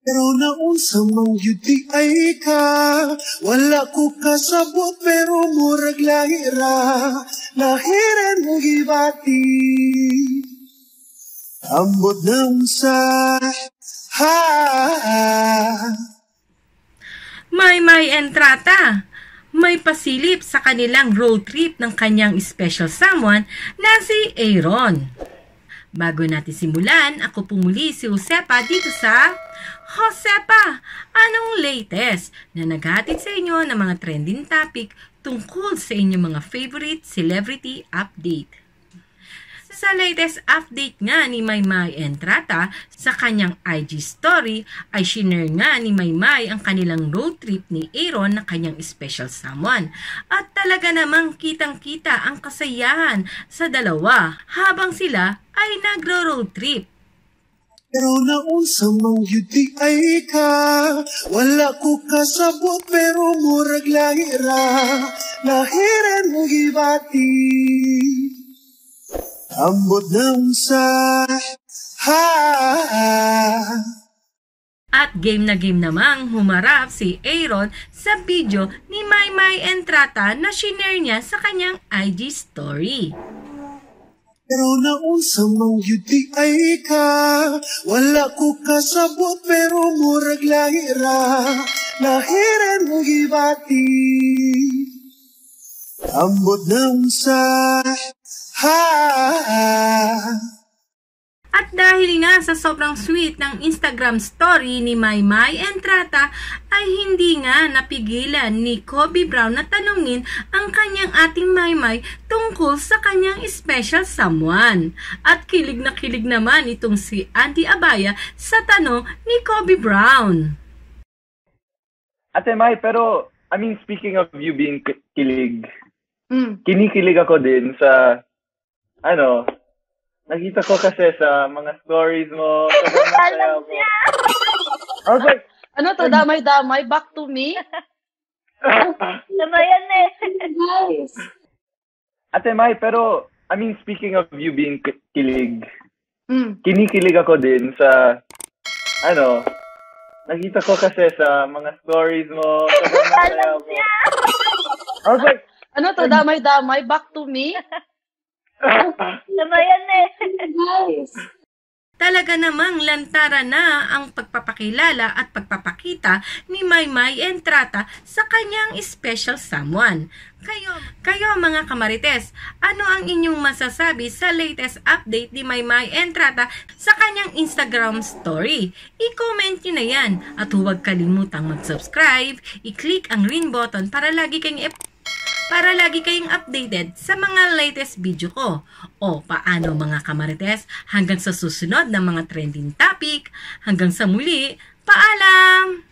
Pero naunsa mang yudi ay ka, wala ko kasabot pero murag lahira, lahiran mo gibati. Ambot na unsa, ha. Maymay Entrata, may pasilip sa kanilang road trip ng kanyang special someone na si Aaron. Bago natin simulan, ako pumuli si Josepa dito sa Josepa, anong latest na naghatid sa inyo ng mga trending topic tungkol sa inyong mga favorite celebrity update. Sa latest update nga ni Maymay Entrata sa kanyang IG story ay shinare nga ni Maymay ang kanilang road trip ni Aaron na kanyang special someone. At talaga namang kitang-kita ang kasayahan sa dalawa habang sila ay nagro-road trip. Pero naunsa mang yudi ay ka, wala ko kasabot pero murag lahira, lahiran mo gibati. Ambot na unsa, ha. At game na game namang humarap si Aaron sa video ni Maymay Entrata na shinare niya sa kanyang IG story. Pero naunsa mang yudi ay ka, wala ko kasabot pero murag lahira, lahiran mo gibati. Ambot na unsa, ha. At dahil nga sa sobrang sweet ng Instagram story ni Maymay Entrata ay hindi nga napigilan ni Kobe Brown na tanungin ang kanyang ating Maymay tungkol sa kanyang special someone. At kilig na kilig naman itong si Andy Abaya sa tanong ni Kobe Brown. Ate May, pero speaking of you being kilig, kinikilig ako din sa nakita ko kasi sa mga stories mo. Alam niya! I was like, ano to, damay-damay? Back to me? Ano yan eh? Guys. Ate May, pero, speaking of you being kilig, kinikilig ako din sa, nakita ko kasi sa mga stories mo. Alam niya! I was like, ano to, damay-damay? Back to me? Ano yan eh? Guys. Talaga namang lantara na ang pagpapakilala at pagpapakita ni Maymay Entrata sa kanyang special someone. Kayo mga kamarites, ano ang inyong masasabi sa latest update ni Maymay Entrata sa kanyang Instagram story? I-comment nyo na yan at huwag kalimutang mag-subscribe, i-click ang ring button para lagi kayong updated sa mga latest video ko. O paano mga kamarites, hanggang sa susunod na mga trending topic, hanggang sa muli, paalam!